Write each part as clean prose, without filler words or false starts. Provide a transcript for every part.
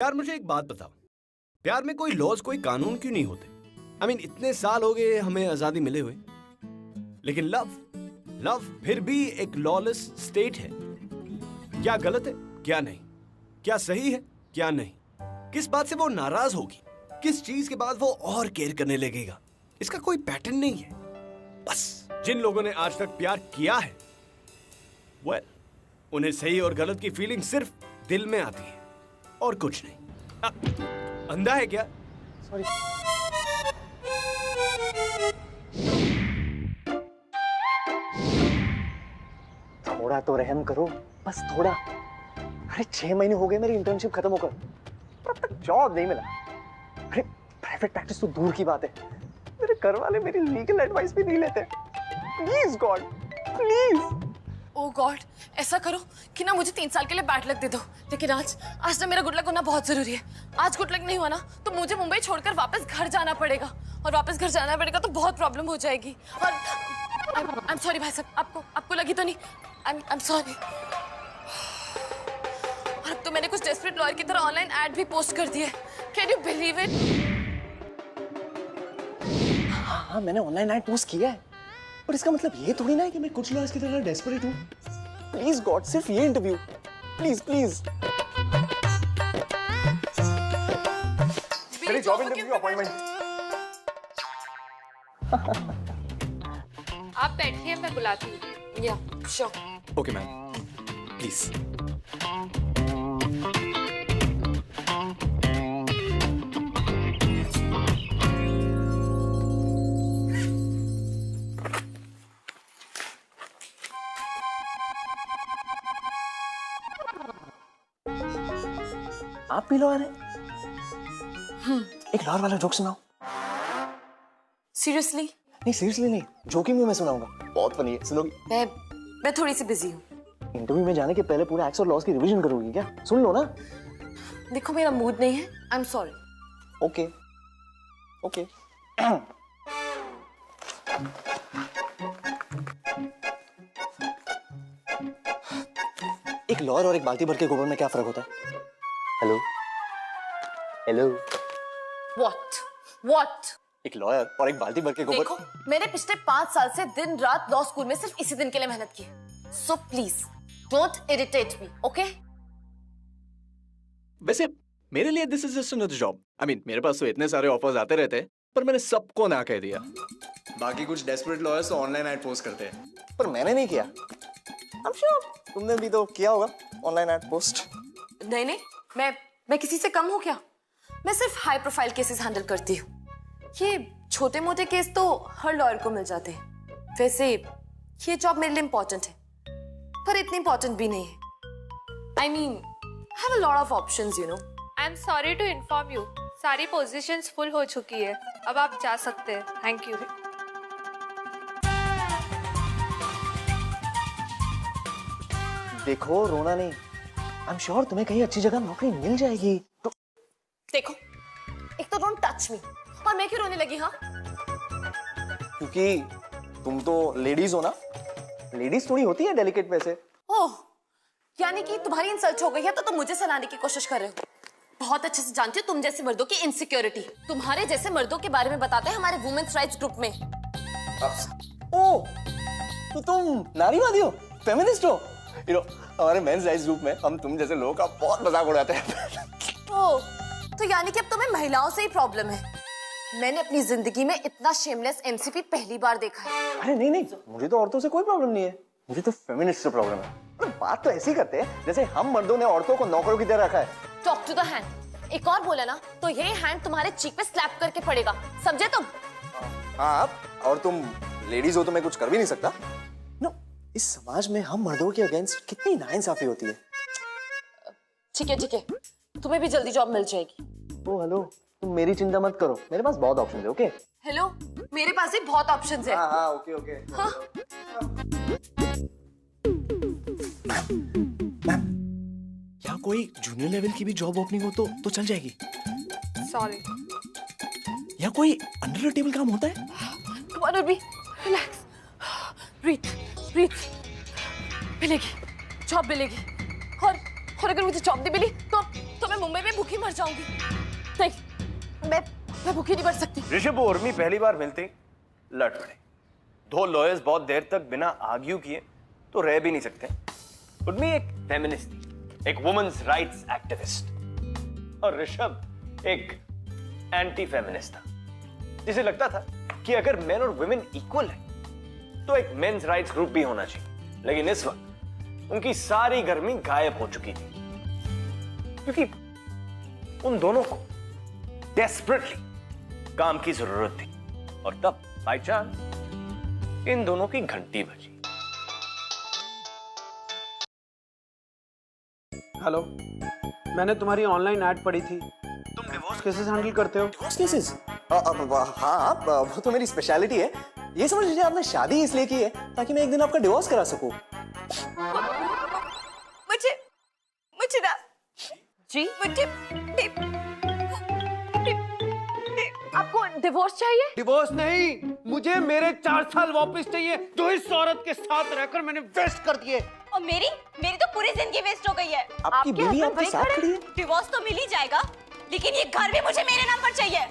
यार मुझे एक बात बताओ, प्यार में कोई लॉज, कोई कानून क्यों नहीं होते? इतने साल हो गए हमें आजादी मिले हुए, लेकिन लव फिर भी एक लॉलेस स्टेट है। क्या गलत है, क्या नहीं? क्या सही है, क्या नहीं? किस बात से वो नाराज होगी, किस चीज के बाद वो और केयर करने लगेगा? इसका कोई पैटर्न नहीं है। बस जिन लोगों ने आज तक प्यार किया है, उन्हें सही और गलत की फीलिंग सिर्फ दिल में आती है और कुछ नहीं। अंधा है क्या? सॉरी। थोड़ा तो रहम करो, बस थोड़ा। अरे 6 महीने हो गए मेरी इंटर्नशिप खत्म होकर, अब तक जॉब नहीं मिला। अरे प्राइवेट प्रैक्टिस तो दूर की बात है, मेरे घर वाले मेरी लीगल एडवाइस भी नहीं लेते। Please God, please. Oh God, ऐसा करो कि ना मुझे 3 साल के लिए बैड लक दे दो। लेकिन आज ना मेरा गुड लक होना बहुत जरूरी है। आज गुड लक नहीं हुआ ना तो मुझे मुंबई छोड़कर वापस घर जाना पड़ेगा, और वापस घर जाना पड़ेगा तो बहुत प्रॉब्लम हो जाएगी। और आई एम सॉरी भाई साहब, आपको लगी तो नहीं? आई एम सॉरी। और अब तो मैंने कुछ डेस्परेट लॉयर की तरह ऑनलाइन ऐड भी पोस्ट कर दिए। Can you believe it? हाँ, मैंने ऑनलाइन ऐड पोस्ट किया है, पर इसका मतलब ये थोड़ी ना है कि मैं कुछ लॉयर्स की तरह डेस्परेट हूँ। प्लीज गॉड, सिर्फ ये इंटरव्यू, प्लीज प्लीज। मेरी जॉब इंटरव्यू अपॉइंटमेंट। आप बैठिए, मैं बुलाती हूँ। या श्योर। Okay ma'am, please. आप भी लॉयर हैं? एक लॉयर वाला जोक सुनाओ। सीरियसली? नहीं सीरियसली नहीं, जोकिंग में मैं सुनाऊंगा, बहुत फनी है, सुनोगी? मैं थोड़ी सी बिजी हूँ। इंटरव्यू में जाने के पहले पूरा एक्ट्स और लॉज की रिवीजन करोगी क्या? सुन लो ना। देखो मेरा मूड नहीं है, आई एम सॉरी। Okay okay. एक लॉयर और एक बाल्टी भर के गोबर में क्या फर्क होता है? Hello hello. व्हाट? एक लॉयर और एक बाल्टी भर के गोबर। देखो मैंने पिछले 5 साल से दिन रात लॉ स्कूल में सिर्फ इसी दिन के लिए मेहनत की है। So please don't irritate me, okay? वैसे मेरे लिए this is just another job. मेरे पास तो इतने सारे ऑफर्स आते रहते हैं, पर मैंने सबको ना कह दिया। बाकी कुछ डेस्परेट लॉयर्स तो ऑनलाइन ऐड पोस्ट करते हैं, पर मैंने नहीं किया। I'm sure तुमने भी तो किया होगा ऑनलाइन ऐड पोस्ट। नहीं, मैं किसी से कम हूँ क्या? मैं सिर्फ हाई प्रोफाइल केसेस हैंडल करती हूँ। ये छोटे मोटे केस तो हर लॉयर को मिल जाते हैं। वैसे ये जॉब मेरे लिए इम्पोर्टेंट है, पर इतनी इम्पोर्टेंट भी नहीं है। I mean, I have a lot of options, you know. I am sorry to inform you, सारी पोजीशंस फुल हो चुकी है, अब आप जा सकते हैं। Thank you. देखो रोना नहीं, आई एम श्योर तुम्हें कहीं अच्छी जगह नौकरी मिल जाएगी। तो देखो, एक तो डोंट टच मी, और मैं क्यों रोने लगी? हाँ, क्योंकि तुम तो लेडीज हो ना, लेडीज थोड़ी होती है डेलिकेट वैसे। ओह, यानी कि तुम्हारी इंसल्ट हो गई है तो तुम मुझे सलाहने की कोशिश कर रहे हो। बहुत अच्छे से जानती हो तुम जैसे मर्दों की इनसिक्योरिटी। तुम्हारे जैसे मर्दों के बारे में बताते हैं हमारे वुमेन्स राइट्स ग्रुप में। ओह, तो तुम नारीवादी हो, फेमिनिस्ट हो? हमारे मेंस राइट्स ग्रुप में हम तुम जैसे लोगों का बहुत मजाक उड़ाते हैं। ओह, तो यानी कि अब तुम्हें महिलाओं से ही प्रॉब्लम है। मैंने अपनी जिंदगी में इतना शेमलेस एमसीपी पहली बार देखा है। अरे नहीं, मुझे तो औरतों से कोई प्रॉब्लम नहीं है, मुझे तो फेमिनिस्ट से प्रॉब्लम है। बात तो ऐसी करते हैं जैसे हम मर्दों ने औरतों को नौकरों की तरह रखा है। Talk to the hand. एक और बोला ना तो ये हैंड तुम्हारे चीक पे स्लैप करके पड़ेगा, समझे तुम? हाँ, और तुम लेडीज हो तो मैं कुछ कर भी नहीं सकता। नो, इस समाज में हम मर्दों के अगेंस्ट कितनी नाइंसाफी होती है। ठीक है, तुम्हें भी जल्दी जॉब मिल जाएगी। ओ हेलो, तुम मेरी चिंता मत करो, मेरे पास बहुत ऑप्शन है। ओके हेलो, मेरे पास भी बहुत ऑप्शंस है। हाँ, ओके। हाँ? मैम, यहाँ कोई जूनियर लेवल की भी जॉब ओपनिंग हो तो चल जाएगी। सॉरी। यहाँ कोई अंडर द टेबल काम होता है? Come on, Urvi, relax, breathe। मिलेगी, जॉब मिलेगी। और अगर मुझे जॉब नहीं मिली तो तो मैं मुंबई में भूखी मर जाऊंगी। नहीं, मैं भूखी नहीं मर सकती। ऋषभ और उर्मी पहली बार मिलते ही लड़ पड़े। दो लॉयर्स बहुत देर तक बिना आर्ग्यू किए तो रह भी नहीं सकते। उर्मी एक फेमिनिस्ट थी, एक वुमेन्स राइट्स एक्टिविस्ट, और ऋषभ एक एंटी फेमिनिस्ट था, जिसे लगता था कि अगर मेन और वुमेन इक्वल है तो एक मेंस राइट्स ग्रुप भी होना चाहिए। लेकिन इस वक्त उनकी सारी गर्मी गायब हो चुकी थी, क्योंकि उन दोनों को डेस्परेटली काम की जरूरत थी। और तब बाय चांस इन दोनों की घंटी बजी। हेलो, मैंने तुम्हारी ऑनलाइन ऐड पढ़ी थी। तुम डिवोर्स केसेस हैंडल करते हो? Divorce cases? हाँ, वो तो मेरी स्पेशलिटी है। ये समझ लीजिए आपने शादी इसलिए की है ताकि मैं एक दिन आपका डिवोर्स करा सकूं। मुझे ना जी आपको डिवोर्स चाहिए? डिवोर्स नहीं, मुझे मेरे 4 साल वापस चाहिए जो इस औरत के साथ रहकर मैंने वेस्ट कर दिए। और मेरी तो पूरी जिंदगी वेस्ट हो गई है। आपकी बीवी आपके साथ खड़ी है? डिवोर्स तो मिल ही जाएगा, लेकिन ये घर भी मुझे मेरे नाम पर चाहिए,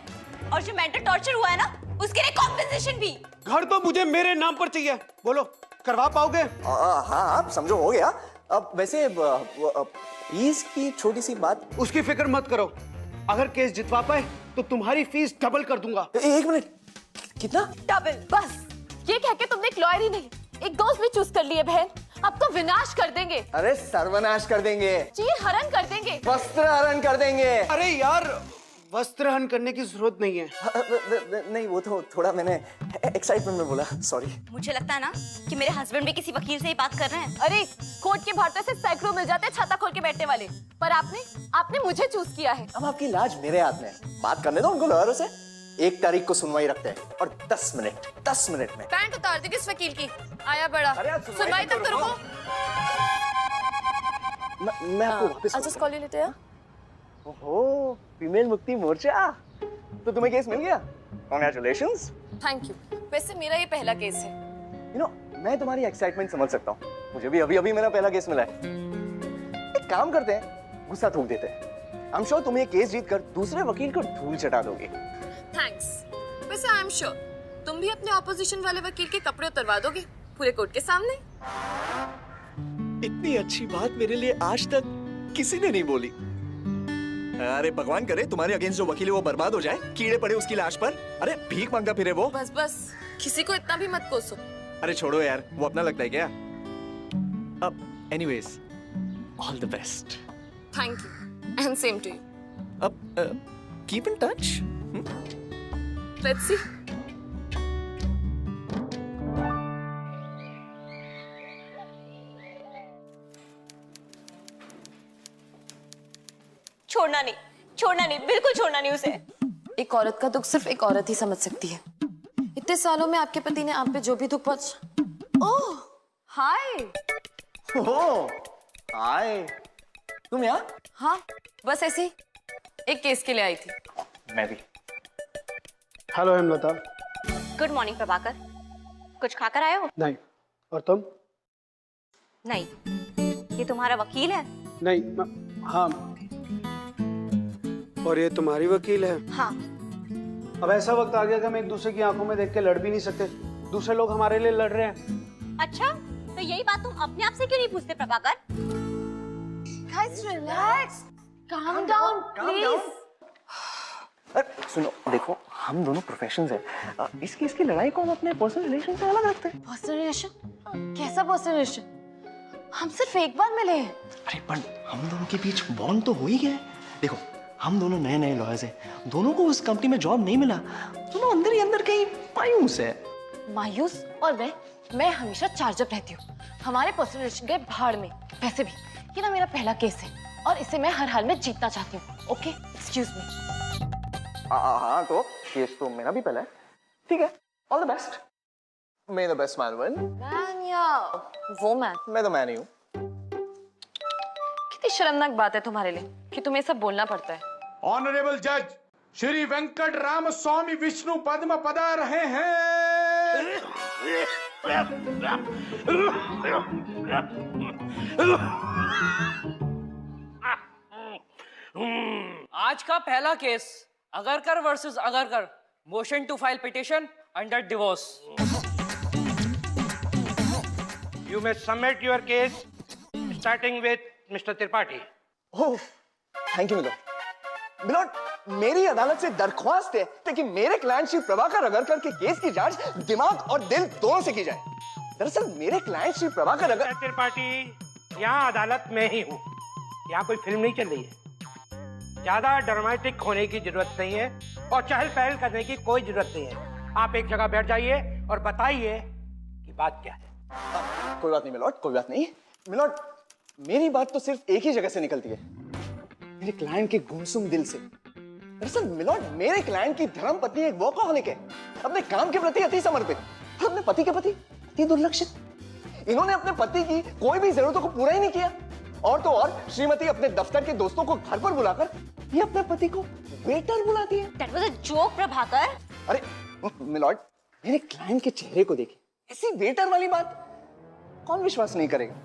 और जो मेंटल टॉर्चर हुआ है ना, उसके लिए कॉम्पेंसेशन भी। घर तो मुझे मेरे नाम पर चाहिए। बोलो, करवा पाओगे? हाँ, आप समझो हो गया। अब वैसे फीस की छोटी सी बात। उसकी फिक्र मत करो, अगर केस जितवा पाए तो तुम्हारी फीस डबल कर दूंगा। एक मिनट, कितना? डबल। बस ये कह के तुमने एक लॉयर ही नहीं, एक दोस्त भी चूज कर लिए बहन। अब तो विनाश कर देंगे। अरे सर्वनाश कर देंगे, चीर हरण कर देंगे, वस्त्र हरण कर देंगे। अरे यार, वस्त्र हरण करने की जरूरत नहीं है। नहीं, वो तो थोड़ा मैंने एक्साइटमेंट में बोला, सॉरी। मुझे लगता है ना कि मेरे हस्बैंड भी किसी वकील से ही बात कर रहे हैं। अरे कोर्ट के बाहर से सैकड़ों मिल जाते हैं छाता खोल के बैठने वाले, पर आपने मुझे चूज किया है। अब आपकी लाज मेरे हाथ में है। बात करने दो उनको लॉयरों से। 1 तारीख को सुनवाई रखते हैं और 10 मिनट में पैंट उतार दी किस वकील की? आया बड़ा। अरे आप सुनवाई तक तो रुको। मैं आपको वापस I'll just call you later, yeah? ओहो, फीमेल मुक्ति मोर्चा। तो तुम्हें केस मिल गया? Congratulations। Thank you। वैसे मेरा ये पहला केस है। You know, मैं तुम्हारी एक्साइटमेंट समझ सकता हूँ। मुझे भी अभी मेरा पहला केस मिला है। एक काम करते हैं, गुस्सा थूक देते हैं। I'm sure तुम ये केस जीतकर दूसरे वकील को धूल चटा दोगे। थैंक्स। वैसे आई एम श्योर तुम भी अपने ऑपोजिशन वाले वकील के कपड़े उतरवा दोगे पूरे कोर्ट के सामने। इतनी अच्छी बात मेरे लिए आज तक किसी ने नहीं बोली। अरे भगवान करे तुम्हारे अगेंस्ट जो वकील है वो बर्बाद हो जाए, कीड़े पड़े उसकी लाश पर। अरे भीख मांगता फिरे वो। बस किसी को इतना भी मत कोसो। अरे छोड़ो यार, वो अपना लगता है क्या? अब anyways, all the best. Thank you and same to you. अब keep in touch. Let's see. छोड़ना नहीं, बिल्कुल छोड़ना नहीं उसे। एक औरत का दुख सिर्फ एक औरत ही समझ सकती है। इतने सालों में आपके पति ने आप पे जो भी दुख पहुंचा। ओह हाय। ओह हाय, तुम यहाँ? हाँ बस ऐसे ही एक केस के लिए आई थी। मैं भी। Hello Hemlata. Good morning Prabhakar, कुछ खाकर आए हो? नहीं, और तुम? नहीं। ये तुम्हारा वकील है? नहीं, हाँ। और ये तुम्हारी वकील है? हाँ। अब ऐसा वक्त आ गया कि हम एक दूसरे की आंखों में देख के लड़ भी नहीं सकते। दूसरे लोग हमारे लिए लड़ रहे हैं। अच्छा, तो यही बात तुम अपने आप से क्यों नहीं पूछते Prabhakar? Guys, relax. Calm down, please. सुनो, देखो हम दोनों प्रोफेशनल्स हैं। इसकी लड़ाई को हम अपने पर्सनल रिलेशन से अलग रखते हैं। Personal relation? कैसा पर्सनल रिलेशन? हम सिर्फ एक बार मिले हैं। अरे पर हम दोनों के बीच बॉन्ड तो हो ही गया है। देखो हम दोनों नए लॉयर्स हैं, दोनों को उस कंपनी में जॉब नहीं मिला, दोनों अंदर ही अंदर कहीं मायूस है। मायूस? और मैं हमेशा चार्जअप रहती हूँ। हमारे पर्सनल रिलेशन गए भाड़ में। वैसे भी ये ना मेरा पहला केस है और इसे मैं हर हाल में जीतना चाहती हूँ। Okay, excuse me. हाँ तो केस तो मेरा भी पहला है। ठीक है, all the best. May the best man win. Man या वो मैन? मैं तो मैन ही हूँ। कितनी शर्मनाक बात है तुम्हारे लिए कि तुम्हें सब बोलना पड़ता है। ऑनरेबल जज श्री वेंकट राम स्वामी विष्णु पद्म पदा रहे हैं। आज का पहला case Agarkar versus Agarkar, motion to file petition under divorce. You may submit your case, starting with Mr. Tripathi. ओह, थैंक यू मिलोड। मिलोड, मेरी अदालत से दरख्वास्त है कि मेरे क्लाइंट श्री प्रभाकर अगरकर के केस की जांच दिमाग और दिल दोनों से की जाए। दरअसल मेरे क्लाइंट श्री प्रभाकर अगर Mr. त्रिपाठी, यहाँ अदालत में ही हूँ। यहाँ कोई फिल्म नहीं चल रही है। ज्यादा ड्रामेटिक होने की जरूरत नहीं है और चहल पहल करने की कोई जरूरत नहीं है। आप एक जगह बैठ जाइए और बताइए कि बात क्या है। कोई बात नहीं मिलोड, कोई बात नहीं। मिलोड, मेरी बात तो सिर्फ एक ही जगह से निकलती है, मेरे क्लाइंट के गुमसुम दिल से। दरअसल मिलोड, मेरे क्लाइंट की धर्म पत्नी एक वर्कहॉलिक है, अपने काम के प्रति अति समर्पित, और अपने पति के प्रति अति दुर्लक्षित। इन्होंने अपने पति की कोई भी जरूरतों को पूरा ही नहीं किया। और तो और श्रीमती अपने दफ्तर के दोस्तों को घर पर बुलाकर ये अपने पति को वेटर बुलाती है। That was a joke, Prabhakar. अरे मिलोड, मेरे क्लाइंट के चेहरे को देखिए, ऐसी वेटर वाली बात कौन विश्वास नहीं करेगा।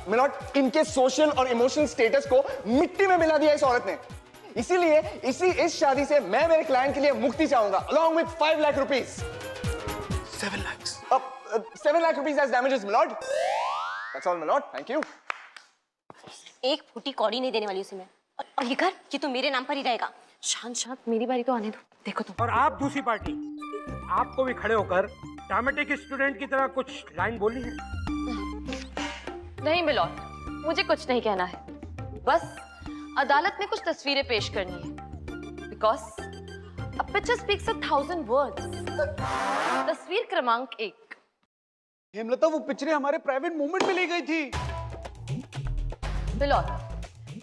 मिलोड, इनके सोशल और इमोशनल स्टेटस को मिट्टी में मिला दिया इस औरत ने। इसीलिए इस शादी से मैं मेरे क्लाइंट के लिए मुक्ति चाहूंगा, along with 5 lakh rupees. 7 lakhs. 7 lakh rupees as damages, milord. That's all, milord. Thank you. एक फूटी कौड़ी नहीं देने वाली उसे मैं। और ये घर, ये तो मेरे नाम पर ही रहेगा। शांत शांत, मेरी बारी तो आने दो। देखो तुम। और आप दूसरी पार्टी, आपको भी खड़े होकर ड्रामेटिक स्टूडेंट की तरह कुछ लाइन बोलनी है। नहीं मिलोड, मुझे कुछ नहीं कहना है, बस अदालत में कुछ तस्वीरें पेश करनी है। Because a picture speaks 1,000 words. तस्वीर क्रमांक 1। हेमलता, वो पिक्चरें हमारे प्राइवेट मूवमेंट में ले गई थी। मिलोड,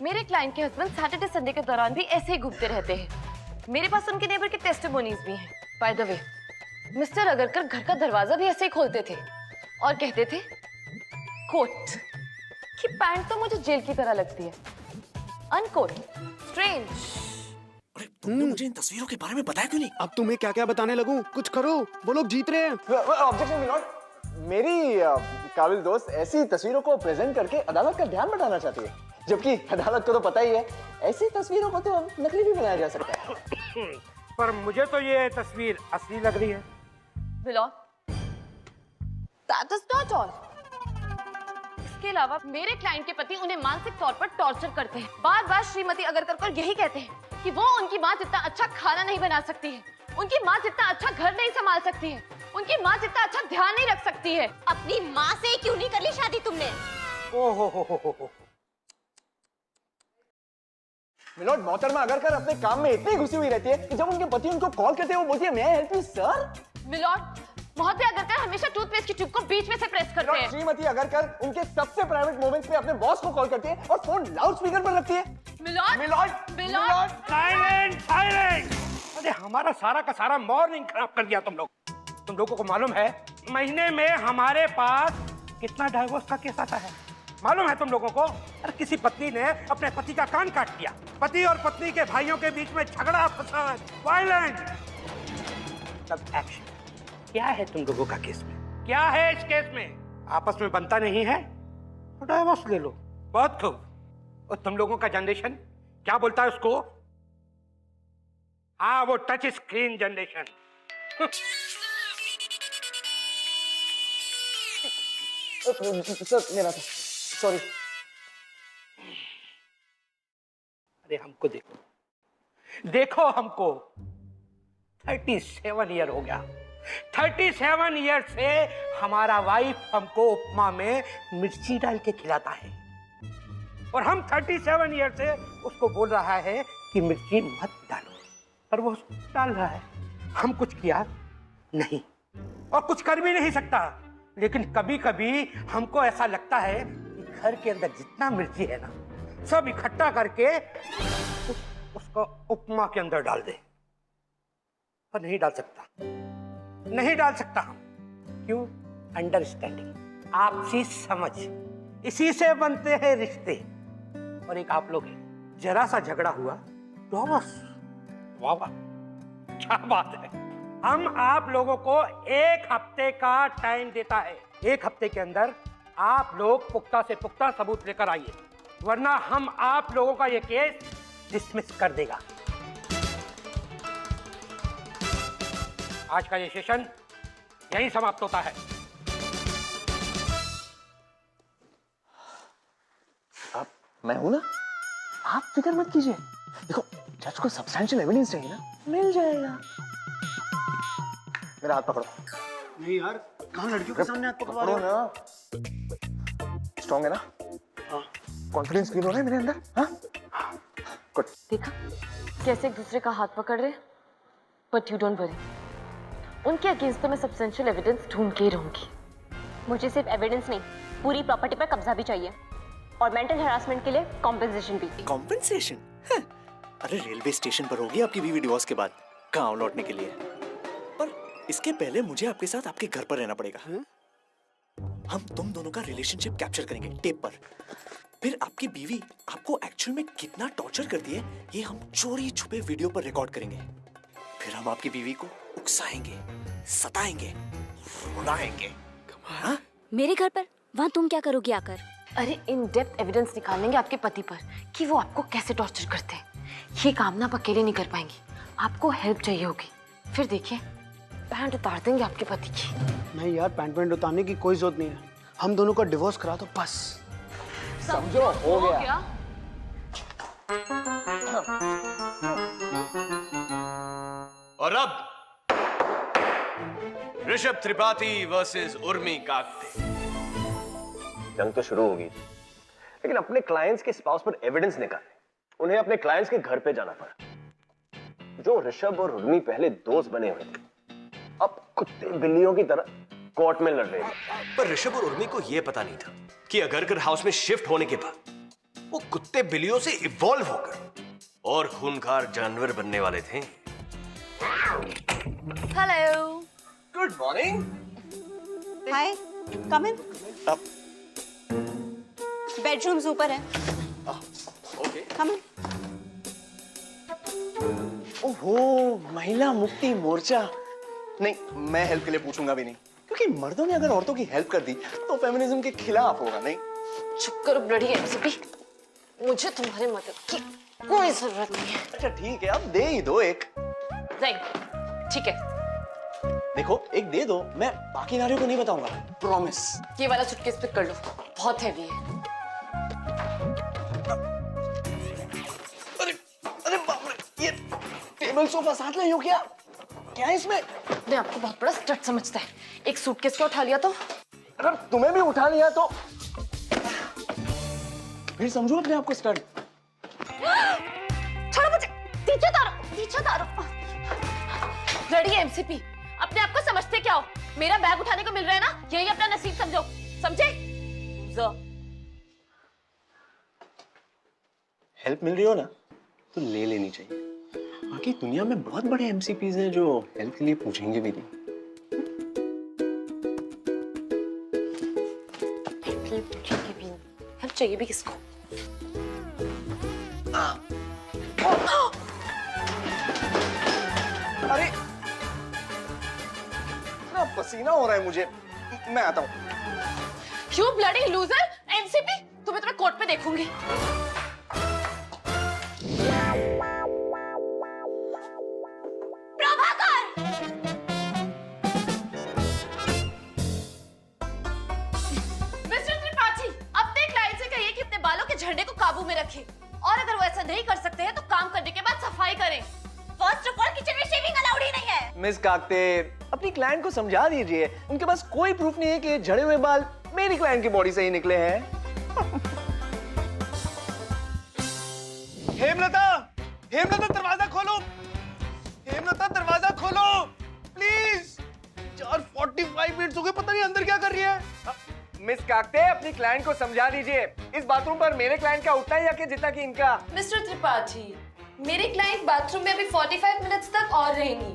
मेरे क्लाइंट के हस्बैंड सैटरडे संडे के दौरान भी ऐसे ही घूमते रहते हैं। मेरे पास उनके नेबर के टेस्टिमोनीज भी हैं। By the way, mister Agarkar घर का दरवाजा भी ऐसे ही खोलते थे और कहते थे, कोट, कि पैंट तो मुझे जेल की तरह लगती है। Unquote, strange. अरे तुमने मुझे इन तस्वीरों के बारे में बताया क्यों नहीं? अब तुम्हें क्या क्या बताने लगूं? कुछ करो, वो लोग जीत रहे हैं। ऑब्जेक्शन मिलोड, मेरी काबिल दोस्त ऐसी तस्वीरों को प्रेजेंट करके अदालत का ध्यान बटाना चाहती है, जबकि अदालत को तो पता ही है ऐसी तस्वीरों को तो नकली भी बनाया जा सकता है। पर मुझे तो ये तस्वीर असली लग रही है। Milord, that is not all. इसके अलावा मेरे क्लाइंट के पति उन्हें मानसिक तौर पर टॉर्चर करते हैं। बार बार श्रीमती अगरकर को यही कहते हैं कि वो उनकी माँ जितना अच्छा खाना नहीं बना सकती है, उनकी माँ जितना अच्छा घर नहीं संभाल सकती है, उनकी माँ जितना अच्छा ध्यान नहीं रख सकती है। अपनी माँ से क्यों नहीं कर ली शादी तुमने? ओहो। मिलोड, मोहतरमा अगरकर अपने काम में इतनी घुसी हुई रहती है कि जब उनके पति उनको कॉल करते हैं वो बोलती है, मैं हेल्प यू सर। मिलोड, महोदय अगरकर हमेशा टूथपेस्ट की ट्यूब को बीच में से प्रेस करते हैं। श्रीमती अगरकर उनके सबसे प्राइवेट मोमेंट्स में अपने बॉस को कॉल करती है और फोन लाउड स्पीकर पर रखती है। Milord, milord, silent. अरे हमारा सारा का सारा मॉर्निंग खराब कर दिया तुम लोग। तुम लोगों को मालूम है महीने में हमारे पास कितना डाइवोर्स का केस आता है? मालूम है तुम लोगों को? अरे किसी पत्नी ने अपने पति का कान काट दिया, पति और पत्नी के भाइयों के बीच में झगड़ा, फसाद, वायलेंस, सब एक्शन। क्या है तुम लोगों का केस में? क्या है इस केस में? आपस में बनता नहीं है तो डाइवोर्स ले लो। बहुत खूब। और तुम लोगों का जनरेशन क्या बोलता है उसको? हाँ, वो टच स्क्रीन जनरेशन। सर मेरा था, सॉरी। अरे हमको देखो हमको 37 ईयर हो गया। 37 ईयर से हमारा वाइफ हमको उपमा में मिर्ची डाल के खिलाता है और हम 37 ईयर से उसको बोल रहा है कि मिर्ची मत डालो, पर वो डाल रहा है। हम कुछ किया नहीं और कुछ कर भी नहीं सकता, लेकिन कभी कभी हमको ऐसा लगता है कि घर के अंदर जितना मिर्ची है ना, सब इकट्ठा करके उसको उपमा के अंदर डाल दे। पर नहीं डाल सकता हम। क्यों? अंडरस्टैंडिंग, आपसी समझ, इसी से बनते हैं रिश्ते। और एक आप लोग हैं, जरा सा झगड़ा हुआ तो बस वाह वाह, क्या बात है। हम आप लोगों को 1 हफ्ते का टाइम देता है। 1 हफ्ते के अंदर आप लोग पुख्ता से पुख्ता सबूत लेकर आइए। वरना हम आप लोगों का ये केस डिसमिस कर देगा। आज का ये सेशन यहीं समाप्त होता है। अब मैं हूं ना, आप फिक्र मत कीजिए। देखो जज को सब्सटेंशियल एविडेंस चाहिए ना, मिल जाएगा। मेरा हाथ पकड़ो। नहीं यार, कहाँ लड़कियों के सामने हाथ पकड़वा रहे हो ना? स्ट्रॉन्ग है ना? हाँ। कॉन्फिडेंस फील हो रहा है मेरे अंदर? हाँ? गुड। देखा कैसे एक दूसरे का हाथ पकड़ रहे, बट यू डोंट वरी, उनके अगेंस्ट तो मैं सब्सटेंशियल एविडेंस ढूंढ के ही रहूंगी। मुझे सिर्फ एविडेंस नहीं, पूरी प्रॉपर्टी पर कब्जा भी चाहिए और मेंटल हरासमेंट के लिए कॉम्पेंसेशन भी। कॉम्पेंसेशन? अरे रेलवे स्टेशन पर होगी आपकी बीवी डिवोर्स के बाद गांव लौटने के लिए, पर इसके पहले मुझे आपके साथ आपके घर पर रहना पड़ेगा। हम तुम दोनों का रिलेशनशिप कैप्चर करेंगे टेप पर, फिर आपकी बीवी आपको एक्चुअल में कितना टॉर्चर करती है ये हम चोरी छुपे वीडियो पर रिकॉर्ड करेंगे। फिर हम आपकी बीवी को उकसाएंगे, सताएंगे, रुलाएंगे। हाँ? मेरे घर पर? वहाँ तुम क्या करोगी आकर? अरे इन डेप्थ एविडेंस निकालेंगे आपके पति पर कि वो आपको कैसे टॉर्चर करते हैं। ये काम ना आप अकेले नहीं कर पाएंगी, आपको हेल्प चाहिए होगी। फिर देखिए पैंट उतार देंगे आपके पति की। नहीं यार, पैंट उतारने की कोई जरूरत नहीं है, हम दोनों का डिवोर्स करा दो बस। समझो हो गया। और अब ऋषभ त्रिपाठी वर्सेस उर्मी काकते। जंग तो शुरू होगी, लेकिन अपने क्लाइंट्स के स्पाउस पर एविडेंस निकालने उन्हें अपने क्लाइंट्स के घर पे जाना पड़ा। जो ऋषभ और उर्मी पहले दोस्त बने हुए थे, अब कुत्ते बिल्लियों की तरह कोर्ट में लड़ रहे थे। पर ऋषभ और उर्मी को यह पता नहीं था कि अगरकर हाउस में शिफ्ट होने के बाद वो कुत्ते बिल्लियों से इवॉल्व होकर और खूंखार जानवर बनने वाले थे। Hello, good morning. Hi, come in. Bedrooms ऊपर है। Okay, come in. ओहो, महिला मुक्ति मोर्चा। नहीं, मैं हेल्प के लिए पूछूंगा भी नहीं, क्योंकि मर्दों ने अगर औरतों की हेल्प कर दी तो फेमिनिज्म के खिलाफ होगा। नहीं, चुप करो ब्लडी एमसीपी, मुझे तुम्हारी मदद की कोई जरूरत नहीं है। अच्छा ठीक है, अब दे ही दो एक। नहीं, ठीक है, देखो एक दे दो, मैं बाकी नारियों को नहीं बताऊंगा, प्रॉमिस। ये वाला सूटकेस पिक कर लो, बहुत हैवी है। अरे अरे बाप रे, ये टेबल सोफा साथ लाई हो क्या? क्या है इसमें? मैं आपको बहुत बड़ा स्टड समझता है, एक सूटकेस को उठा लिया तो? अगर तुम्हें भी उठा लिया तो फिर समझो अपने आप को स्टड। छोड़ो मुझे, पीछे उतारो। लड़िए एमसीपी, अपने आप को समझते क्या हो? मेरा बैग उठाने को मिल रहा है ना, यही अपना नसीब समझो, समझे? हेल्प मिल रही हो ना तो ले लेनी चाहिए। बाकी दुनिया में बहुत बड़े एमसीपीज हैं जो हेल्प के लिए पूछेंगे भी नहीं। हेल्प चाहिए भी किसको? अरे इतना पसीना हो रहा है मुझे, मैं आता हूँ। You bloody loser, एमसीपी, तुम्हें तो मैं कोर्ट पे देखूंगी। झंडे को काबू में रखें, और अगर वो ऐसा नहीं कर सकते हैं तो काम करने के बाद सफाई करें। फर्स्ट ऑफ ऑल किचन में शेविंग अलाउड ही नहीं है। मिस काकते, अपनी क्लाइंट को समझा दीजिए, उनके पास कोई प्रूफ नहीं है कि झड़े हुए बाल मेरी क्लाइंट की बॉडी से ही निकले हैं। हेमलता, हेमलता दरवाजा खोलो, हेमलता दरवाजा खोलो प्लीज। 4:45 मिनट हो गए, पता नहीं अंदर क्या कर रही है। मिस काकते, अपनी क्लाइंट को समझा दीजिए, इस बाथरूम पर मेरे क्लाइंट का उतना ही हक है जितना कि इनका। मिस्टर त्रिपाठी, मेरी क्लाइंट बाथरूम में अभी 45 मिनट्स तक और रहेंगी,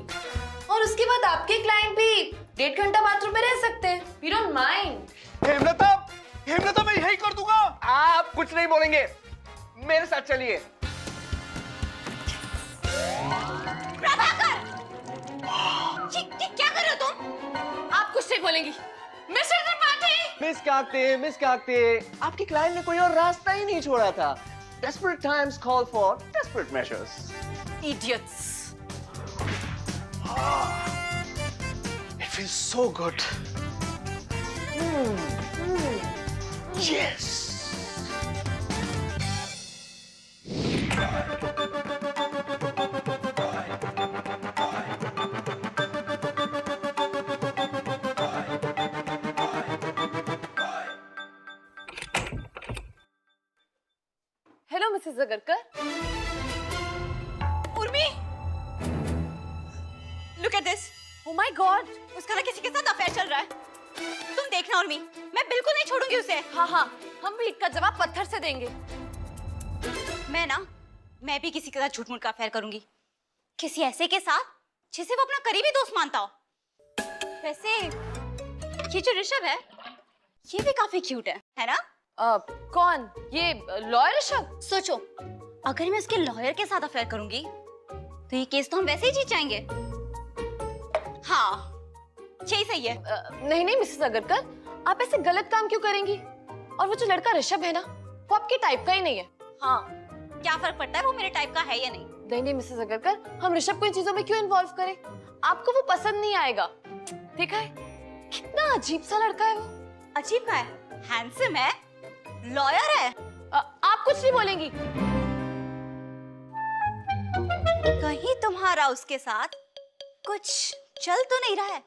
और उसके बाद आपके क्लाइंट भी 1.5 घंटा बाथरूम में रह सकते हैं। We don't mind. Hemlata, Hemlata मैं यही कर दूंगा। आप कुछ नहीं बोलेंगे, मेरे साथ चलिए। प्रभाकर, ये क्या कर रहे हो तुम? आप कुछ नहीं बोलेंगी। मिस्टर त्रिपाठी, मिस काकते, आपकी क्लाइंट ने कोई और रास्ता ही नहीं छोड़ा था। Desperate times call for desperate measures. Idiots. It feels so good. Yes. Hello Mrs Agarkar. Urmi, look at this. Oh my God! उसका ना किसी के साथ अफेयर चल रहा है। तुम देखना उर्मी, मैं बिल्कुल नहीं छोड़ूंगी उसे। हाँ, हम भी इसका जवाब पत्थर से देंगे। मैं भी किसी के साथ झूठ मूठ का अफेयर करूंगी, किसी ऐसे के साथ जिसे वो अपना करीबी दोस्त मानता हो। वैसे ये जो ऋषभ है, ये भी काफी क्यूट है ना? कौन? ये लॉयर ऋषभ? सोचो, अगर मैं उसके लॉयर के साथ अफेयर करूंगी तो ये केस तो हम वैसे ही जीत जाएंगे। हाँ, यही सही है। नहीं मिसेस अगरकर, आप ऐसे गलत काम क्यों करेंगी? और वो जो लड़का ऋषभ है ना, वो आपके टाइप का ही नहीं है। हाँ, क्या फर्क पड़ता है वो मेरे टाइप का है या नहीं? नहीं मिसेस अगरकर, हम ऋषभ को इन चीजों में क्यों इन्वॉल्व करें? आपको वो पसंद नहीं आएगा। देखा है कितना अजीब सा लड़का है वो। अजीब का है? हैंडसम है, लॉयर है। आप कुछ नहीं बोलेंगी। कहीं तुम्हारा उसके साथ कुछ चल तो नहीं रहा है?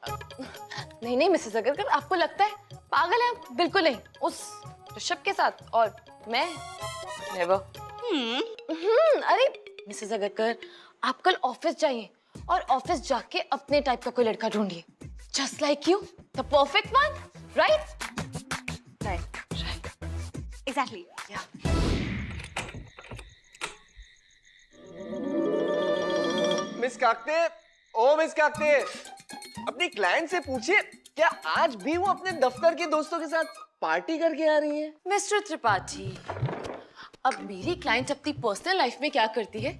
नहीं मिसेस अगरकर, आपको लगता है पागल है आप? बिल्कुल नहीं। उस ऋषभ के साथ और मैं नेवर। अरे मिसेस अगरकर, आप कल ऑफिस जाइए और ऑफिस जाके अपने टाइप का कोई लड़का ढूंढिए। Just like you, the perfect one, right? Right. Exactly. Miss Kakte, अपनी क्लाइंट से पूछिए क्या आज भी वो अपने दफ्तर के दोस्तों के साथ पार्टी करके आ रही है? मिस्टर त्रिपाठी, अब मेरी क्लाइंट अपनी पर्सनल लाइफ में क्या करती है,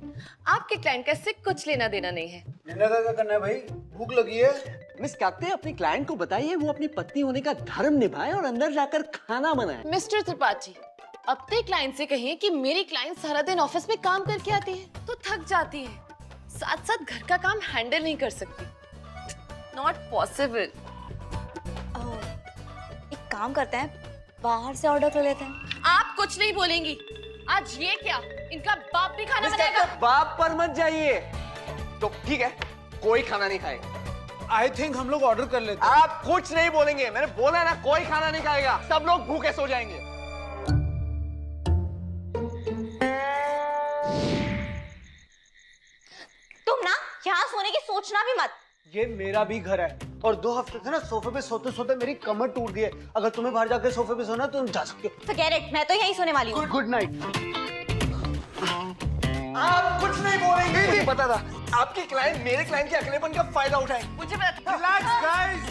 आपके क्लाइंट का इससे कुछ लेना देना नहीं है। डिनर का करना है भाई, भूख लगी है। मिस काकते, अपनी क्लाइंट को बताइए वो अपनी पत्नी होने का धर्म निभाए और अंदर जाकर खाना बनाए। मिस्टर त्रिपाठी, अपने क्लाइंट से कहिए कि मेरी क्लाइंट सारा दिन ऑफिस में काम करके आती है तो थक जाती है, साथ साथ घर का काम हैंडल नहीं कर सकती। Not possible. एक काम करते हैं, बाहर से ऑर्डर कर लेते हैं। आप कुछ नहीं बोलेंगी। आज ये क्या, इनका बाप भी खाना बनाएगा? बाप पर मत जाइए। तो ठीक है, कोई खाना नहीं खाएगा। आई थिंक हम लोग ऑर्डर कर लेते हैं। आप कुछ नहीं बोलेंगे, मैंने बोला ना, कोई खाना नहीं खाएगा, सब लोग भूखे सो जाएंगे। तुम ना यहाँ सोने की सोचना भी मत। ये मेरा भी घर है और 2 हफ्ते से ना सोफे पे सोते सोते मेरी कमर टूट गई है। अगर तुम्हें बाहर जाकर सोफे पे सोना तो तुम जा सकते हो। Forget it, मैं तो यहीं सोने वाली हूँ। Good night. आप कुछ नहीं बोलेंगे। नहीं पता था आपकी क्लाइंट मेरे क्लाइंट के अकेलेपन का फायदा उठाए। मुझे पता था। Relax guys.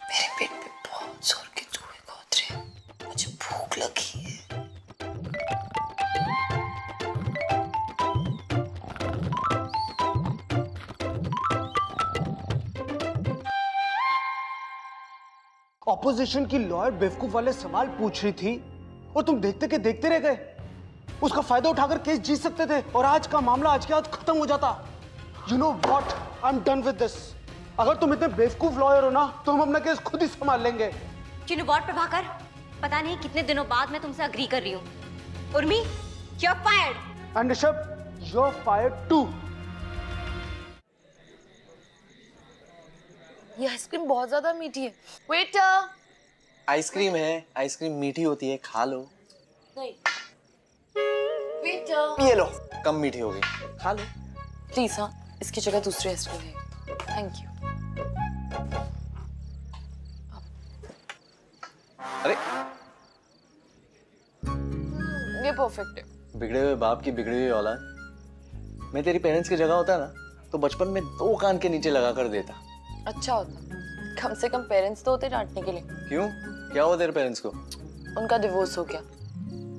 मेरे पेट पे बहुत जोर के चूहे कूद रहे हैं, मुझे भूख लगी है। ऑपोजिशन की लॉयर बेवकूफ वाले सवाल पूछ रही थी और तुम देखते के देखते रह गए। उसका फायदा उठाकर केस जीत सकते थे और आज का मामला आज के आज खत्म हो जाता। You know what, I am done with this. अगर तुम इतने बेवकूफ लॉयर हो ना तो हम अपना केस खुद ही संभाल लेंगे। You know what, प्रभाकर, पता नहीं कितने दिनों बाद मैं तुमसे अग्री कर रही हूँ। Urmi, you're fired. And Rishabh, you're fired too. ये आइसक्रीम बहुत ज्यादा मीठी है। वेटर। आइसक्रीम है, आइसक्रीम मीठी होती है, खा लो। नहीं। वेटर। ये लो, कम मीठी होगी, खा लो। प्लीज हाँ, इसकी जगह दूसरी आइसक्रीम है। Thank you. अरे ये परफेक्ट है। बिगड़े हुए बाप की बिगड़ी हुई औलाद। मैं तेरी पेरेंट्स की जगह होता ना तो बचपन में 2 कान के नीचे लगा कर देता। अच्छा होता, कम से कम पेरेंट्स तो होते डांटने के लिए। क्यों? क्या हुआ तेरे पेरेंट्स को? उनका डिवोर्स हो गया,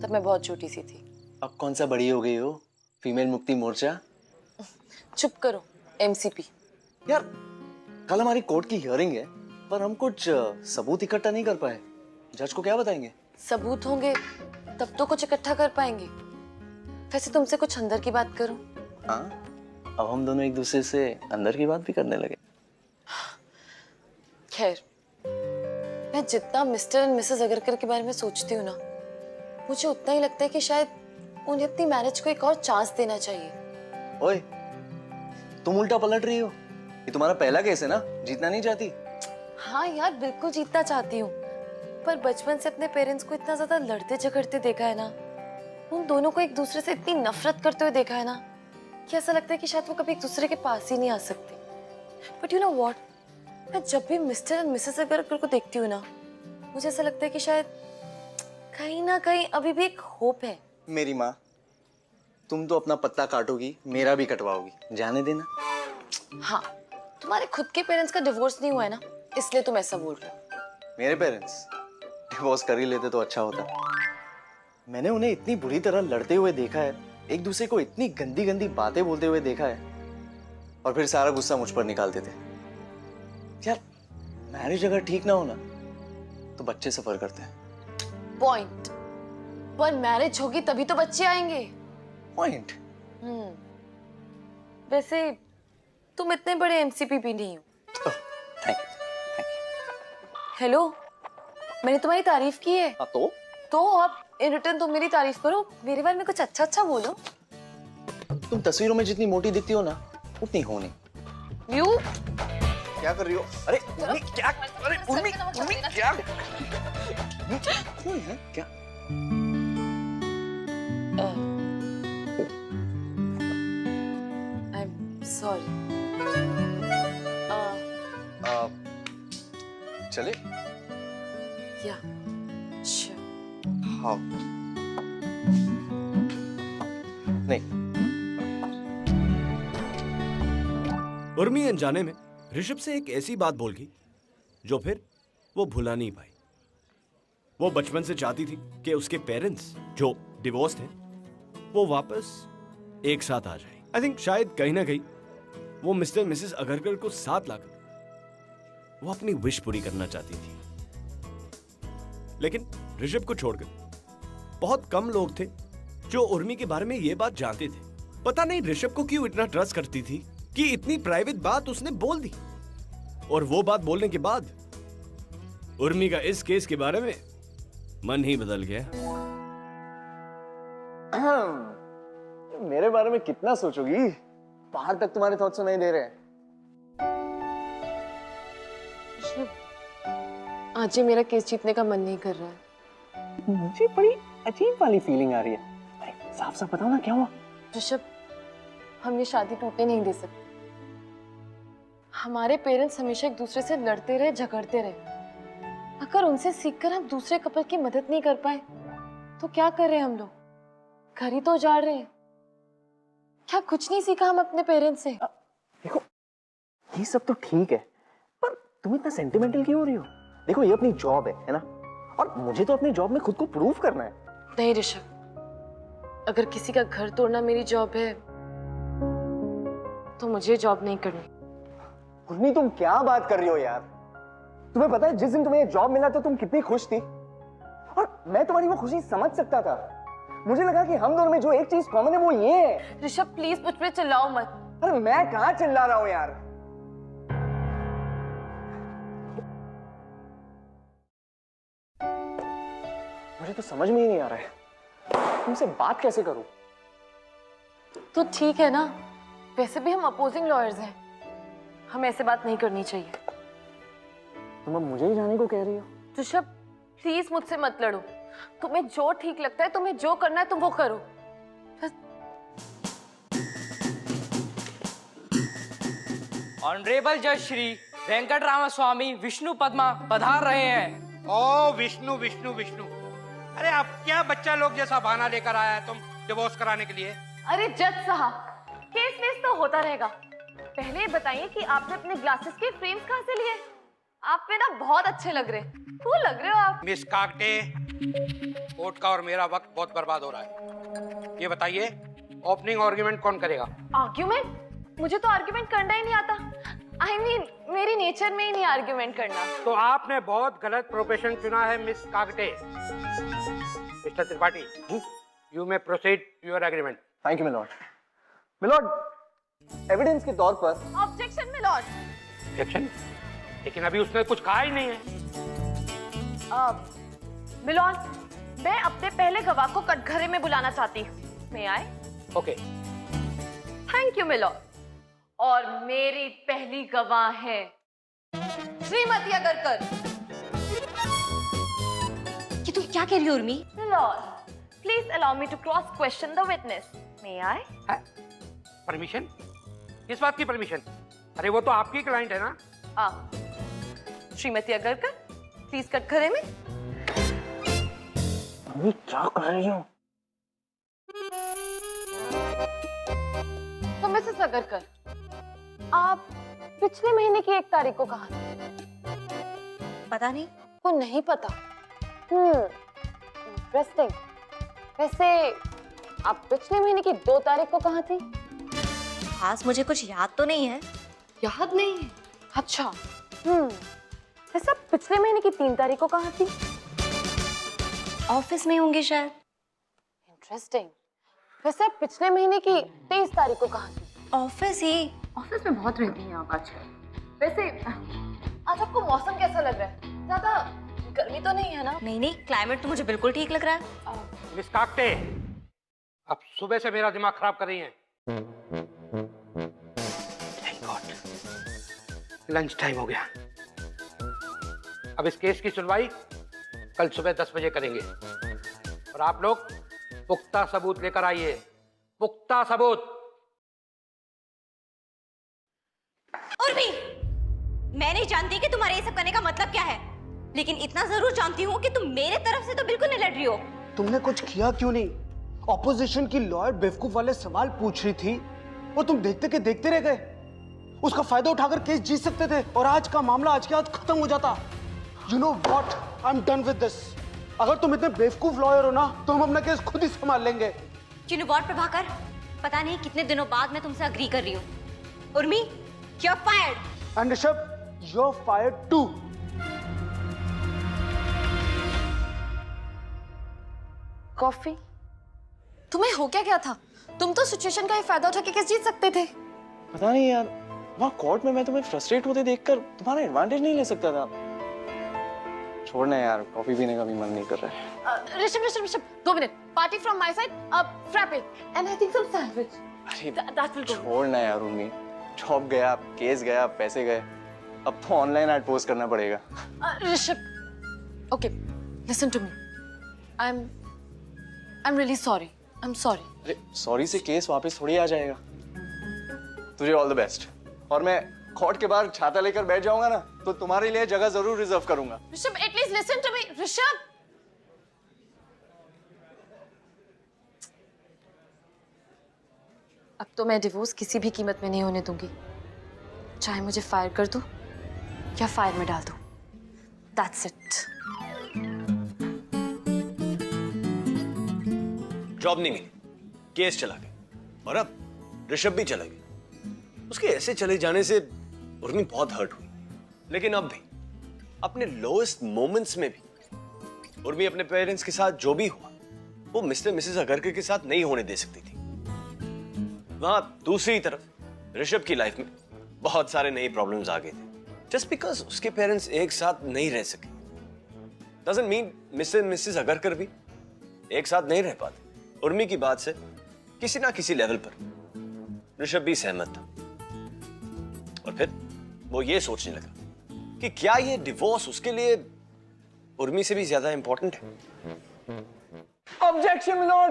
तब मैं बहुत छोटी सी थी। अब कौन सा बड़ी हो गई हो? फीमेल मुक्ति मोर्चा? चुप करो, एमसीपी। यार कल हमारी कोर्ट की हियरिंग है, पर हम कुछ सबूत इकट्ठा नहीं कर पाए। जज को क्या बताएंगे? सबूत होंगे तब तो कुछ इकट्ठा कर पाएंगे। वैसे तुमसे कुछ अंदर की बात करूं? हाँ, अब हम दोनों एक दूसरे से अंदर की बात भी करने लगे। खैर, मैं जितना मिस्टर एंड मिसेस अगरकर के बारे में सोचती हूँ ना, मुझे उतना ही लगता है कि शायद उन्हें अपनी मैरिज को एक और चांस देना चाहिए। ओए, तुम उल्टा पलट रही हो। ये तुम्हारा पहला केस है ना? जीतना नहीं चाहती? हाँ यार, बिल्कुल जीतना चाहती हूँ, पर बचपन से अपने पेरेंट्स को इतना ज्यादा लड़ते झगड़ते देखा है ना, उन दोनों को एक दूसरे से इतनी नफरत करते हुए देखा है ना, कि ऐसा लगता है कि शायद वो कभी एक दूसरे के पास ही नहीं आ सकते। बट यू नो व्हाट, मैं जब भी मिस्टर एंड मिसेस अगरकर को देखती हूँ ना, मुझे ऐसा लगता है कि शायद कहीं ना कहीं अभी भी एक होप है। मेरी माँ, तुम तो अपना पत्ता काटोगी, मेरा भी कटवाओगी, जाने देना। हाँ, तुम्हारे खुद के पेरेंट्स का डिवोर्स नहीं हुआ है ना, इसलिए तुम ऐसा बोल रहे हो। मेरे पेरेंट्स डिवोर्स कर ही लेते तो अच्छा होता। मैंने उन्हें इतनी बुरी तरह लड़ते हुए देखा है, एक दूसरे को इतनी गंदी गंदी बातें बोलते हुए देखा है, और फिर सारा गुस्सा मुझ पर निकालते थे। यार, मैरिज अगर ठीक ना हो ना, तो बच्चे सफर करते हैं। पॉइंट। पर मैरिज होगी तभी तो बच्चे आएंगे। पॉइंट। वैसे तुम इतने बड़े एमसीपी भी नहीं हो। Thank you. हेलो, मैंने तुम्हारी तारीफ की है। हाँ तो अब इन रिटर्न तुम मेरी तारीफ करो, मेरे बारे में कुछ अच्छा अच्छा बोलो। तुम तस्वीरों में जितनी मोटी दिखती हो ना, उतनी हो नहीं। यू क्या कर रही हो? अरे उर्मी, क्या? अरे उर्मी, क्या? क्यों है? क्या? आई एम सॉरी। चले? या श्योर। हाँ। नहीं। उर्मी अनजाने में ऋषभ से एक ऐसी बात बोल गई जो फिर वो भुला नहीं पाई। वो बचपन से चाहती थी कि उसके पेरेंट्स जो डिवोर्स थे वो वापस एक साथ आ जाए। आई थिंक शायद कहीं ना कहीं वो मिस्टर मिसेस अगरकर को साथ लाकर वो अपनी विश पूरी करना चाहती थी। लेकिन ऋषभ को छोड़कर बहुत कम लोग थे जो उर्मी के बारे में ये बात जानते थे। पता नहीं ऋषभ को क्यों इतना ट्रस्ट करती थी कि इतनी प्राइवेट बात उसने बोल दी, और वो बात बोलने के बाद उर्मी का इस केस के बारे में मन ही बदल गया। मेरे बारे में कितना सोचोगी? बाहर तक तुम्हारे थॉट्स सुनाई दे रहे हैं। आज ही मेरा केस जीतने का मन नहीं कर रहा है। मुझे बड़ी अजीब वाली फीलिंग आ रही है। अरे साफ साफ बताओ ना, क्या हुआ? ऋषभ, हम ये शादी टूटने नहीं दे सकते। हमारे पेरेंट्स हमेशा एक दूसरे से लड़ते रहे, झगड़ते रहे। अगर उनसे सीखकर हम दूसरे कपल की मदद नहीं कर पाए तो क्या कर रहे हैं हम लोग? घर ही तो उजाड़ रहे हैं। क्या कुछ नहीं सीखा हम अपने पेरेंट्स से? देखो, ये सब तो ठीक है, पर तुम इतना सेंटिमेंटल क्यों हो रही हो? देखो, ये अपनी जॉब है ना, और मुझे तो अपनी जॉब में खुद को प्रूव करना है। नहीं ऋषभ, अगर किसी का घर तोड़ना मेरी जॉब है तो मुझे जॉब नहीं करनी। उर्मी, तुम क्या बात कर रही हो यार? तुम्हें पता है जिस दिन तुम्हें ये जॉब मिला तो तुम कितनी खुश थी, और मैं तुम्हारी वो खुशी समझ सकता था। मुझे लगा कि हम दोनों में जो एक चीज कॉमन है वो ये है। ऋषभ प्लीज मुझ पे चिल्लाओ मत। अरे मैं कहाँ चिल्ला रहा हूँ यार? मुझे तो समझ में ही नहीं आ रहा है तुमसे बात कैसे करूं। तो ठीक है ना, वैसे भी हम अपोजिंग लॉयर्स हैं, हमें ऐसे बात नहीं करनी चाहिए। तुम अब मुझे ही जाने को कह रही हो? ऋषभ प्लीज मुझसे मत लड़ो। तुम्हें जो ठीक लगता है, तुम्हें जो करना है तुम वो करो। ऑनरेबल जज श्री वेंकट रामास्वामी विष्णु पद्मा पधार रहे हैं। ओ विष्णु विष्णु विष्णु, अरे अब क्या बच्चा लोग जैसा बहाना लेकर आया है तुम डिवोर्स कराने के लिए? अरे जज साहब, केस वेस तो होता रहेगा। पहले बताइए कि आपने अपने ग्लासेस के फ्रेम्स कहाँ से लिए? आप पे ना बहुत अच्छे लग रहे। कूल लग रहे हो आप। मिस काकटे, कोर्ट का और मेरा वक्त बहुत बर्बाद हो रहा है। ये बताइए, ओपनिंग आर्गुमेंट कौन करेगा? आर्ग्यूमेंट? मुझे तो आर्ग्यूमेंट करना ही नहीं आता। I mean, मेरी नेचर में ही नहीं आर्ग्यूमेंट करना। तो आपने बहुत गलत प्रोफेशन चुना है miss Kakte. Mister Tripathi, you may proceed your agreement. Thank you milord. Milord, evidence के तौर पर ऑब्जेक्शन मिलॉर्ड। ऑब्जेक्शन? लेकिन अभी उसने कुछ कहा ही नहीं है। मिलॉर्ड, मैं अपने पहले गवाह को कटघरे में बुलाना चाहती हूँ। मैं आए? ओके। Thank you milord. और मेरी पहली गवाह है श्रीमती अगरकर। कि तुम क्या कह रही हो Urmi? Milord, please allow me to cross question the witness. May I? Permission? किस बात की परमिशन? अरे वो तो आपकी क्लाइंट है ना। श्रीमती अगरकर, प्लीज कटघरे में। मैं क्या कर रही हूँ? तो मिसेस अगरकर, आप पिछले महीने की 1 तारीख को कहाँ थे? पता नहीं। वो नहीं पता। इंटरेस्टिंग। वैसे आप पिछले महीने की 2 तारीख को कहाँ थी? खास मुझे कुछ याद तो नहीं है। याद नहीं है? अच्छा। वैसे आप पिछले महीने की 3 तारीख को कहाँ थी? ऑफिस में होंगे शायद। इंटरेस्टिंग। वैसे आप पिछले महीने की 23 तारीख को कहाँ थी? ऑफिस ही। ऑफिस में बहुत रहती हैं आप आजकल। वैसे आज आपको मौसम कैसा लग रहा है? ज्यादा गर्मी तो नहीं है ना? नहीं नहीं, क्लाइमेट तो मुझे बिल्कुल ठीक लग रहा है। मिस काकटे, अब सुबह से मेरा दिमाग खराब कर रही हैं। थैंक गॉड, लंच टाइम हो गया। अब इस केस की सुनवाई कल सुबह 10 बजे करेंगे और आप लोग पुख्ता सबूत लेकर आइए। पुख्ता सबूत। उर्मी, मैं नहीं जानती कि तुम्हारे ये सब करने का मतलब क्या है, लेकिन इतना जरूर जानती हूँ कि तुम मेरे तरफ से तो बिल्कुल नहीं लड़ रही हो। तुमने कुछ किया क्यों नहीं? ऑपोजिशन की लॉयर बेवकूफ वाले सवाल पूछ रही थी और तुम देखते के देखते रह गए। उसका फायदा उठाकर केस जीत सकते थे और आज का मामला आज के आज खत्म हो जाता। You know what, I am done with this. अगर तुम इतने बेवकूफ लॉयर हो ना तो हम अपना केस खुद ही संभाल लेंगे। यू नो व्हाट प्रभाकर, पता नहीं कितने दिनों बाद मैं तुमसे अग्री कर रही हूँ। Urmi, you are fired. And Rishabh, you are fired too. Coffee? तुम्हें हो क्या था? तुम तो सिचुएशन का ही फायदा उठा के केस जीत सकते थे। पता नहीं यार, वहाँ कोर्ट में मैं तुम्हें फ्रस्ट्रेट होते देखकर तुम्हारा एडवांटेज नहीं ले सकता था। छोड़ना यार, कॉफी पीने का भी मन नहीं कर रहा है। Rishabh, 2 minute. Party from my side, frappe and I think some sandwich. अरे दैट विल गो। छोड़ना यार उर्मी, जॉब गया, केस गया, पैसे गए, अब तो ऑनलाइन ऐड पोस्ट करना पड़ेगा। Rishabh, okay, listen to me. I am really sorry. I am sorry. अरे सॉरी से केस वापस थोड़ी आ जाएगा। तुझे ऑल द बेस्ट। और मैं कोर्ट के बाहर छाता लेकर बैठ जाऊंगा ना तो तुम्हारे लिए जगह जरूर रिजर्व करूंगा। Rishabh, at least listen to me. Rishabh, अब तो मैं डिवोर्स किसी भी कीमत में नहीं होने दूंगी, चाहे मुझे फायर कर दो या फायर में डाल दो। That's it. जॉब नहीं मिली, केस चला गया और अब ऋषभ भी चला गया। उसके ऐसे चले जाने से उर्मी बहुत हर्ट हुई, लेकिन अब भी अपने लोएस्ट मोमेंट्स में भी उर्मी अपने पेरेंट्स के साथ जो भी हुआ वो मिस्टर मिसेस अगरकर के साथ नहीं होने दे सकती थी। वहां दूसरी तरफ ऋषभ की लाइफ में बहुत सारे नए प्रॉब्लम्स आ गए थे। जस्ट बिकॉज उसके पेरेंट्स एक साथ नहीं रह सके doesn't mean mister Mrs Agarkar भी एक साथ नहीं रह पाते। उर्मी की बात से किसी ना किसी लेवल पर ऋषभ भी सहमत था और फिर वो ये सोचने लगा कि क्या ये डिवोर्स उसके लिए उर्मी से भी ज्यादा इंपॉर्टेंट है। Objection milord.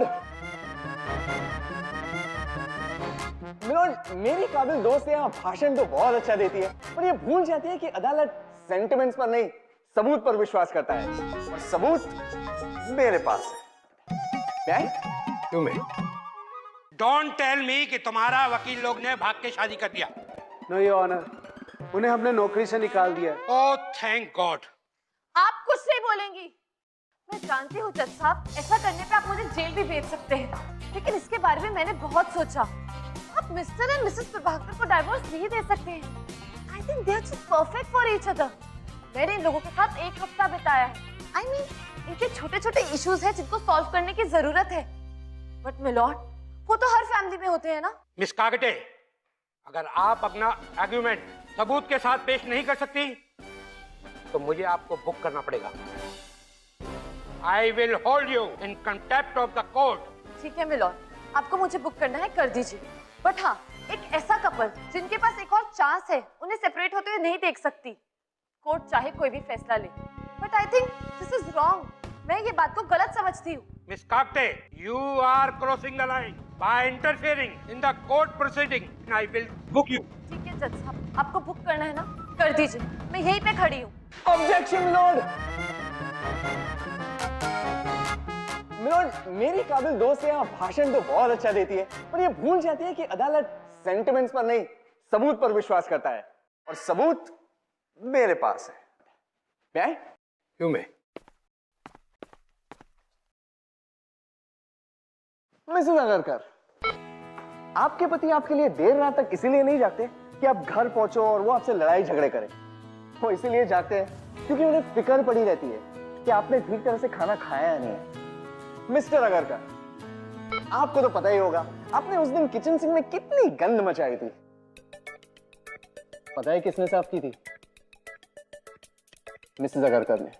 मिलोड, मेरी काबिल दोस्त यहाँ भाषण तो बहुत अच्छा देती है पर ये भूल जाती है कि अदालत सेंटिमेंट्स पर नहीं सबूत पर विश्वास करता है और सबूत मेरे पास है। तुम्हें डोंट टेल मी कि तुम्हारा वकील लोग ने भाग के शादी कर दिया। नो योर ऑनर, उन्हें हमने नौकरी से निकाल दिया। Oh thank God. आप कुछ नहीं बोलेंगी। मैं जानती हूँ जज साहब, ऐसा करने पे आप मुझे जेल भी भेज सकते हैं, लेकिन इसके बारे में मैंने बहुत सोचा। आप मिस्टर एंड मिसेस प्रभाकर को डाइवोर्स नहीं दे सकते हैं। I think they are just perfect for each other. मैंने इन लोगों के साथ 1 हफ्ता बिताया है। आई मीन इनके छोटे छोटे इश्यूज हैं जिनको सॉल्व करने की जरूरत है, बट मिलॉर्ड वो तो हर फैमिली में होते हैं ना। मिस कागटे, अगर आप अपना आर्ग्यूमेंट सबूत के साथ पेश नहीं कर सकती तो मुझे आपको बुक करना पड़ेगा। I will hold you in contempt of the court. ठीक है मिलॉर्ड, आपको मुझे बुक करना है, कर दीजिए। बट हाँ, एक ऐसा कपल जिनके पास एक और चांस है, उन्हें सेपरेट होते हुए नहीं देख सकती। कोर्ट चाहे कोई भी फैसला ले, but I think this is wrong. मैं ये बात को गलत समझती हूँ। Miss Kakte, you are crossing the line by interfering in the court proceeding. I will book you. ठीक है जज साहब, आपको बुक करना है ना, कर दीजिए। मैं यहीं पे खड़ी हूँ। Objection milord. मिलोड, मेरी काबिल दोस्त यहाँ भाषण तो बहुत अच्छा देती है, पर ये भूल जाती है कि अदालत सेंटिमेंट्स पर नहीं, सबूत पर विश्वास करता है, और सबूत मेरे पास है। मैं आए? You may. मिसेस अगरकर, आपके पति आपके लिए देर रात तक इसीलिए नहीं जागते कि आप घर पहुंचो और वो आपसे लड़ाई झगड़े करें। वो इसीलिए जागते हैं क्योंकि उन्हें फिक्र पड़ी रहती है कि आपने ठीक तरह से खाना खाया नहीं है। मिस्टर अगरकर, आपको तो पता ही होगा, आपने उस दिन किचन सिंक में कितनी गंद मचाई थी। पता है किसने साफ की थी? मिसेस अगरकर ने।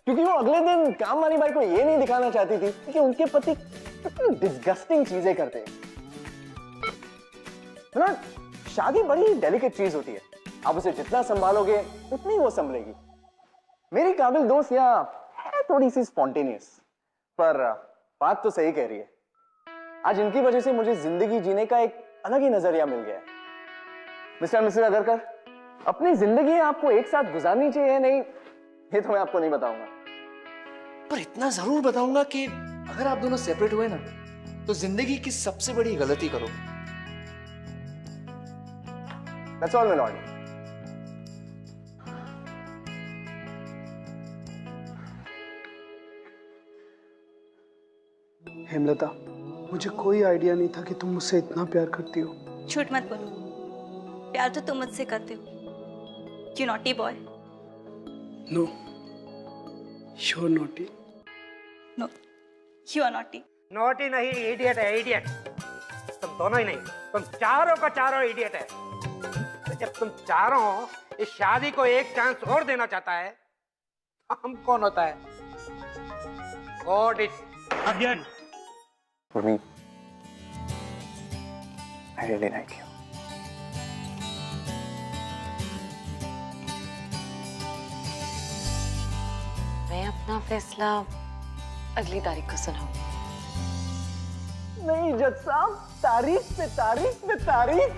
क्योंकि वो अगले दिन काम वाली बाई को ये नहीं दिखाना चाहती थी कि उनके पति कितनी डिस्गस्टिंग चीजें करते हैं। शादी बड़ी डेलिकेट चीज होती है, आप उसे जितना संभालोगे उतनी वो संभलेगी। मेरी काबिल दोस्त यहाँ है थोड़ी सी स्पॉन्टेनियस, पर बात तो सही कह रही है। आज इनकी वजह से मुझे जिंदगी जीने का एक अलग ही नजरिया मिल गया है। मिस्टर मिसेस अगरकर, अपनी जिंदगी आपको एक साथ गुजारनी चाहिए नहीं, ये तो मैं आपको नहीं बताऊंगा, पर इतना जरूर बताऊंगा कि अगर आप दोनों सेपरेट हुए ना, तो जिंदगी की सबसे बड़ी गलती करोगे। That's all, my lord. Hemlata, मुझे कोई आइडिया नहीं था कि तुम मुझसे इतना प्यार करती हो। झूठ मत बोलो, प्यार तो तुम मुझसे करते हो। You naughty boy. No, you're naughty. No, you are naughty. Naughty नहीं, idiot है, idiot. तुम दोनों ही नहीं, तुम चारों का चारों idiot है। तो जब तुम चारों इस शादी को एक चांस और देना चाहता है, तो हम कौन होता है? God is again. Urmi, I really like you. मैं अपना फैसला अगली तारीख को सुनाऊंगी। नहीं जज साहब, तारीख पे तारीख पे तारीख।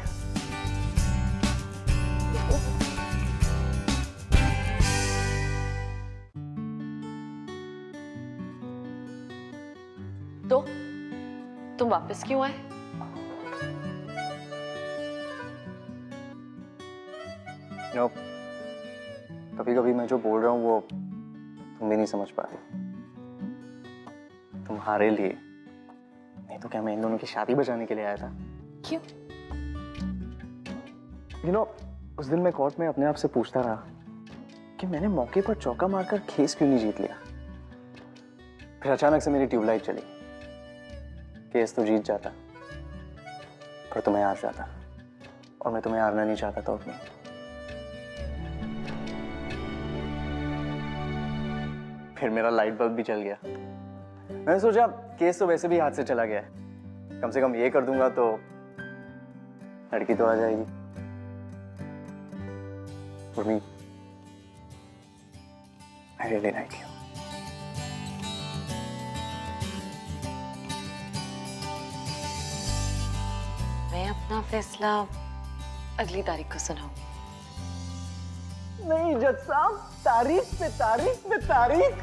तो तुम वापस क्यों आए? नो, कभी कभी मैं जो बोल रहा हूँ वो तुम भी नहीं समझ पा रहे। तुम्हारे लिए नहीं तो क्या मैं इन दोनों की शादी बचाने के लिए आया था। क्यों? यू नो, उस दिन मैं कोर्ट में अपने आप से पूछता रहा कि मैंने मौके पर चौका मारकर केस क्यों नहीं जीत लिया। फिर अचानक से मेरी ट्यूबलाइट चली। केस तो जीत जाता, पर तुम्हें हार जाता, और मैं तुम्हें हारना नहीं चाहता था। उसमें फिर मेरा लाइट बल्ब भी चल गया। मैंने सोचा केस तो वैसे भी हाथ से चला गया है, कम से कम ये कर दूंगा तो लड़की तो आ जाएगी। Urmi, I really like you. मैं अपना फैसला अगली तारीख को सुनाऊंगी। नहीं जज साहब, तारीख पे तारीख पे तारीख।